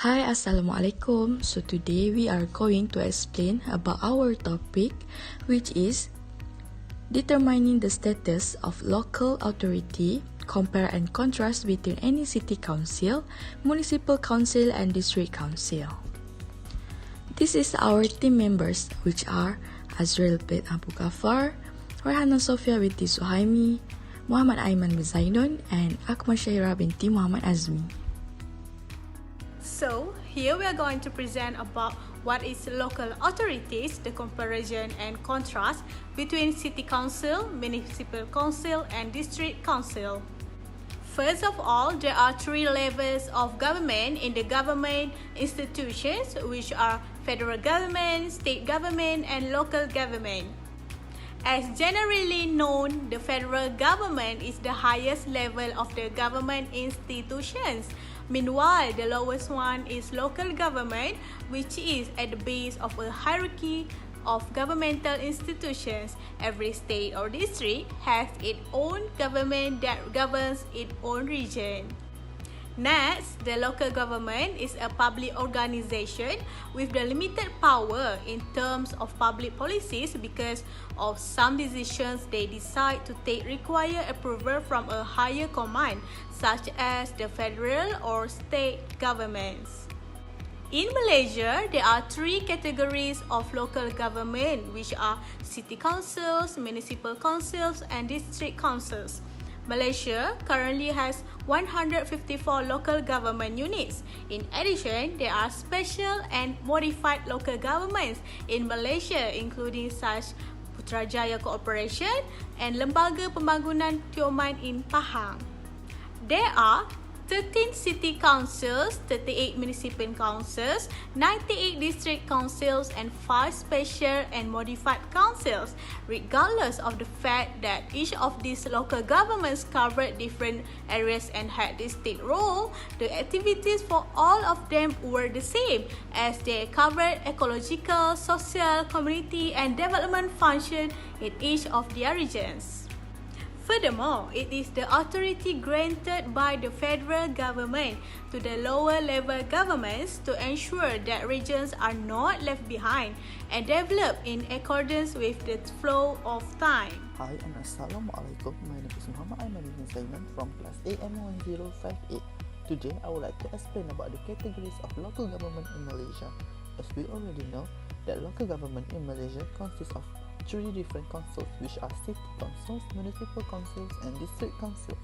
Hi, Assalamualaikum. So today we are going to explain about our topic, which is determining the status of local authority, compare and contrast between any city council, municipal council and district council. This is our team members, which are Azril bin Ab Ghafar, Raihana Sofia binti Suhaimi, Mohamed Aiman bin Zainun, and Akhma Shahira binti Mohamed Azmi. So, here we are going to present about what is local authorities, the comparison and contrast between city council, municipal council and district council. First of all, there are three levels of government in the government institutions, which are federal government, state government and local government. As generally known, the federal government is the highest level of the government institutions. Meanwhile, the lowest one is local government, which is at the base of a hierarchy of governmental institutions. Every state or district has its own government that governs its own region. Next, the local government is a public organization with the limited power in terms of public policies because of some decisions they decide to take require approval from a higher command, such as the federal or state governments. In Malaysia, there are three categories of local government, which are city councils, municipal councils, and district councils. Malaysia currently has 154 local government units. In addition, there are special and modified local governments in Malaysia, including such Putrajaya Corporation and Lembaga Pembangunan Tioman in Pahang. There are 13 city councils, 38 municipal councils, 98 district councils, and 5 special and modified councils. Regardless of the fact that each of these local governments covered different areas and had distinct role, the activities for all of them were the same, as they covered ecological, social, community, and development function in each of their regions. Furthermore, it is the authority granted by the federal government to the lower level governments to ensure that regions are not left behind and develop in accordance with the flow of time. Hi and Assalamualaikum. My name is Muhammad Aiman bin Zainun from class AM1058. Today, I would like to explain about the categories of local government in Malaysia. As we already know, that local government in Malaysia consists of three different councils, which are city councils, municipal councils, and district councils.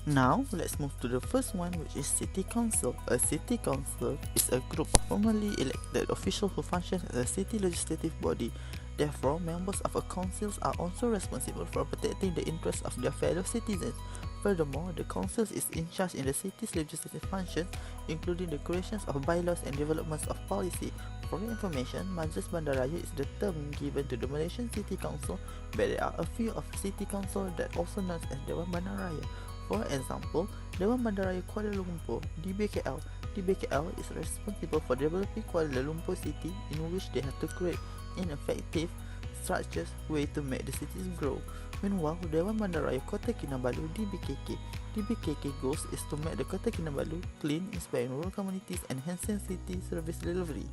Now, let's move to the first one, which is city council. A city council is a group of formally elected officials who function as a city legislative body. Therefore, members of a council are also responsible for protecting the interests of their fellow citizens. Furthermore, the council is in charge in the city's legislative functions, including the creation of bylaws and developments of policy. For your information, Majlis Bandaraya is the term given to the Malaysian City Council, but there are a few of city council that also known as Dewan Bandaraya. For example, Dewan Bandaraya Kuala Lumpur, DBKL. DBKL is responsible for developing Kuala Lumpur City, in which they have to create ineffective structures way to make the cities grow. Meanwhile, Dewan Bandaraya Kota Kinabalu DBKK. DBKK goals is to make the Kota Kinabalu clean, inspiring rural communities, and enhancing city service delivery.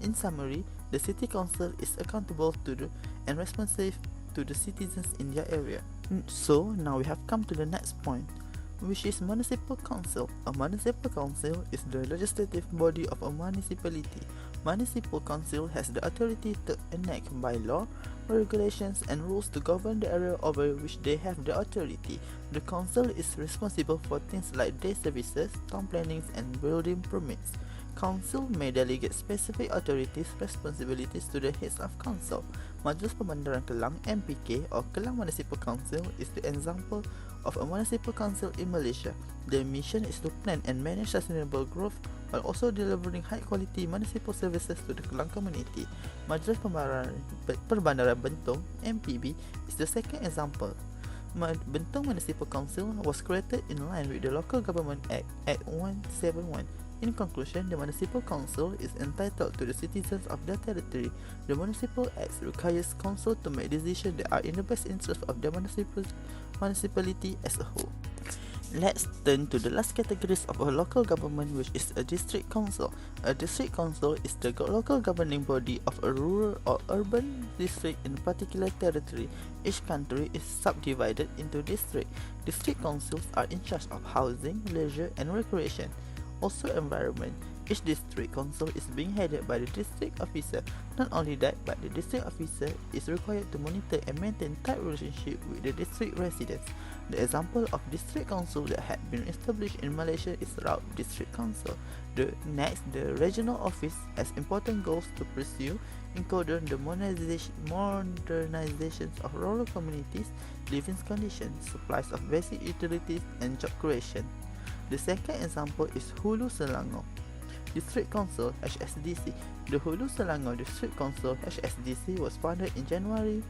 In summary, the city council is accountable to and responsive to the citizens in their area. So now we have come to the next point, which is municipal council. A municipal council is the legislative body of a municipality. Municipal council has the authority to enact by law, regulations, and rules to govern the area over which they have the authority. The council is responsible for things like day services, town plannings, and building permits. Council may delegate specific authorities responsibilities to the heads of council. Majlis Pembandaran Kelang MPK or Kelang Municipal Council is the example of a municipal council in Malaysia. Their mission is to plan and manage sustainable growth while also delivering high quality municipal services to the Kelang community. Majlis Perbandaran Bentong MPB is the second example. Bentong Municipal Council was created in line with the Local Government Act 171. In conclusion, the Municipal Council is entitled to the citizens of their territory. The Municipal Act requires council to make decisions that are in the best interest of the municipality as a whole. Let's turn to the last categories of a local government, which is a district council. A district council is the local governing body of a rural or urban district in a particular territory. Each country is subdivided into districts. District councils are in charge of housing, leisure, and recreation. Also environment. Each district council is being headed by the district officer. Not only that, but the district officer is required to monitor and maintain tight relationship with the district residents. The example of district council that had been established in Malaysia is Raub District Council. The regional office has important goals to pursue, including the modernizations of rural communities, living conditions, supplies of basic utilities, and job creation. The second example is Hulu Selangor District Council (HSDC). The Hulu Selangor District Council (HSDC) was founded in January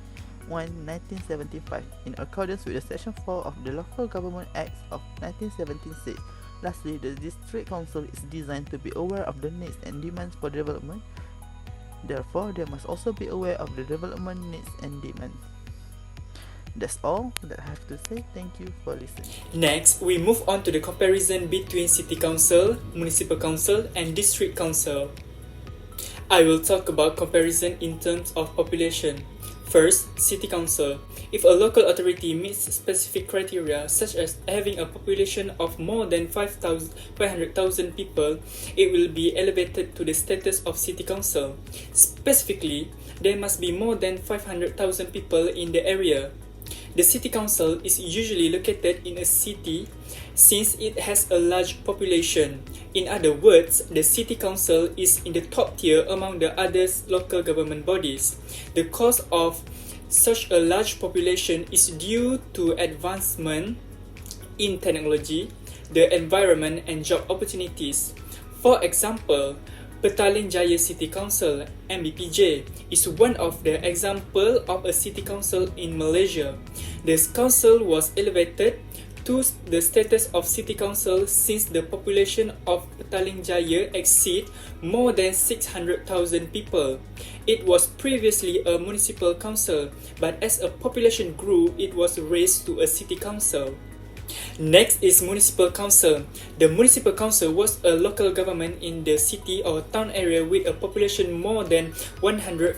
1, 1975, in accordance with the Section 4 of the Local Government Act of 1976. Lastly, the District Council is designed to be aware of the needs and demands for development. Therefore, they must also be aware of the development needs and demands. That's all that I have to say. Thank you for listening. Next, we move on to the comparison between City Council, Municipal Council, and District Council. I will talk about comparison in terms of population. First, City Council. If a local authority meets specific criteria, such as having a population of more than 500,000 people, it will be elevated to the status of City Council. Specifically, there must be more than 500,000 people in the area. The City Council is usually located in a city since it has a large population. In other words, the City Council is in the top tier among the other local government bodies. The cause of such a large population is due to advancement in technology, the environment, and job opportunities. For example, Petaling Jaya City Council (MBPJ) is one of the examples of a city council in Malaysia. This council was elevated to the status of city council since the population of Petaling Jaya exceeds more than 600,000 people. It was previously a municipal council, but as a population grew, it was raised to a city council. Next is Municipal Council. The Municipal Council was a local government in the city or town area with a population more than 150,000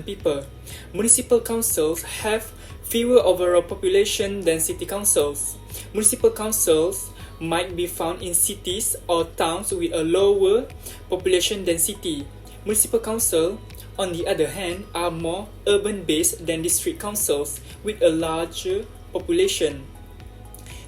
people. Municipal councils have fewer overall population than city councils. Municipal councils might be found in cities or towns with a lower population density. Municipal council, on the other hand, are more urban-based than district councils with a larger population.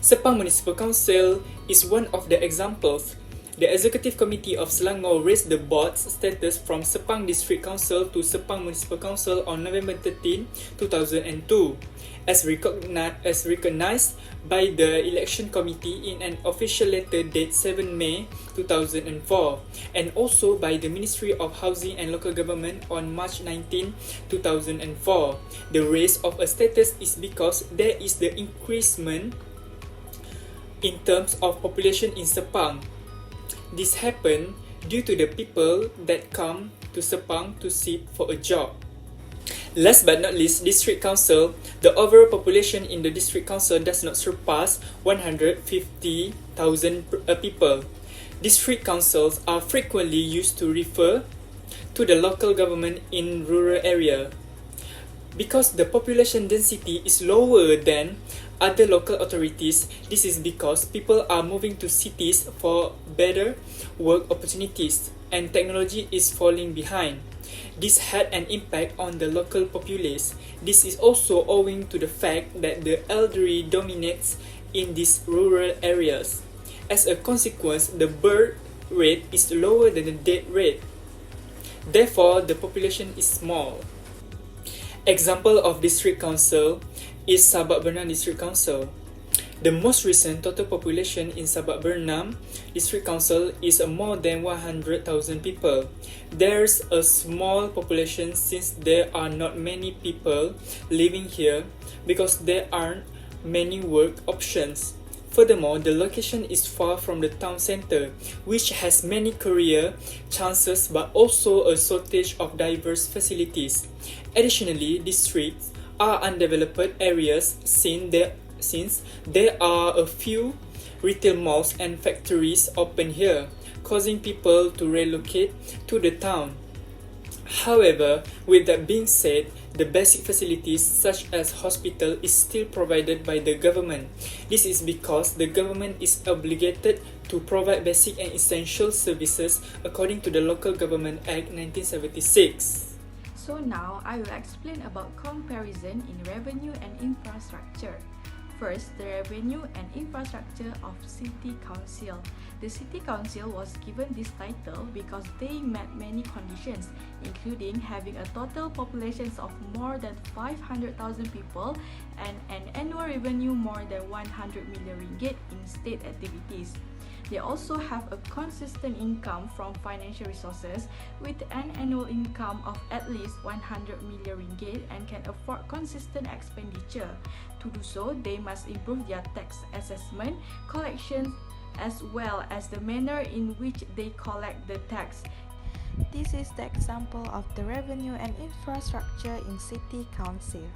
Sepang Municipal Council is one of the examples. The Executive Committee of Selangor raised the board's status from Sepang District Council to Sepang Municipal Council on November 13, 2002, as recognized by the Election Committee in an official letter dated 7 May 2004, and also by the Ministry of Housing and Local Government on March 19, 2004. The raise of a status is because there is the increasement in terms of population in Sepang. This happened due to the people that come to Sepang to seek for a job. Last but not least, District Council. The overall population in the District Council does not surpass 150,000 people. District councils are frequently used to refer to the local government in rural area. Because the population density is lower than other local authorities, this is because people are moving to cities for better work opportunities and technology is falling behind. This had an impact on the local populace. This is also owing to the fact that the elderly dominates in these rural areas. As a consequence, the birth rate is lower than the death rate. Therefore, the population is small. Example of district council is Sabak Bernam District Council. The most recent total population in Sabak Bernam District Council is more than 100,000 people. There's a small population since there are not many people living here because there aren't many work options. Furthermore, the location is far from the town center, which has many career chances but also a shortage of diverse facilities. Additionally, districts are undeveloped areas since there are a few retail malls and factories open here, causing people to relocate to the town. However, with that being said, the basic facilities such as hospital is still provided by the government. This is because the government is obligated to provide basic and essential services according to the Local Government Act 1976. So now I will explain about comparison in revenue and infrastructure. First, the revenue and infrastructure of City Council. The City Council was given this title because they met many conditions, including having a total population of more than 500,000 people and an annual revenue more than 100 million ringgit in state activities. They also have a consistent income from financial resources with an annual income of at least 100 million ringgit and can afford consistent expenditure. To do so, they must improve their tax assessment, collections, as well as the manner in which they collect the tax. This is the example of the revenue and infrastructure in City Council.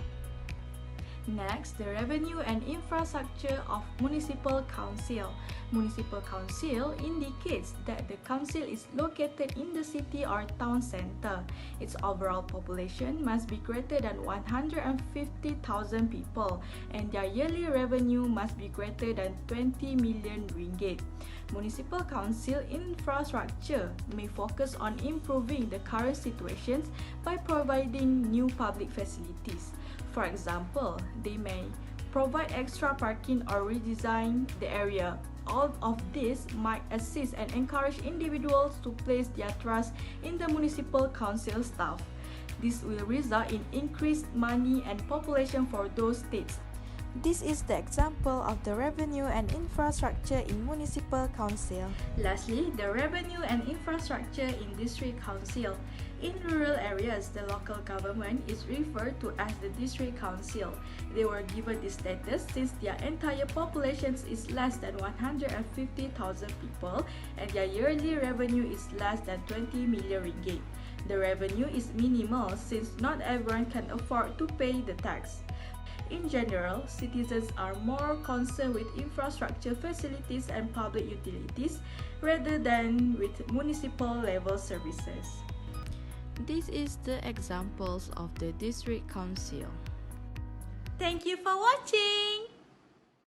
Next, the revenue and infrastructure of Municipal Council. Municipal Council indicates that the council is located in the city or town center. Its overall population must be greater than 150,000 people and their yearly revenue must be greater than 20 million ringgit. Municipal Council infrastructure may focus on improving the current situations by providing new public facilities. For example, they may provide extra parking or redesign the area. All of this might assist and encourage individuals to place their trust in the municipal council staff. This will result in increased money and population for those states. This is the example of the revenue and infrastructure in Municipal Council. Lastly, the revenue and infrastructure in District Council. In rural areas, the local government is referred to as the District Council. They were given this status since their entire population is less than 150,000 people and their yearly revenue is less than 20 million ringgit. The revenue is minimal since not everyone can afford to pay the tax. In general, citizens are more concerned with infrastructure facilities and public utilities rather than with municipal level services. This is the examples of the District Council. Thank you for watching.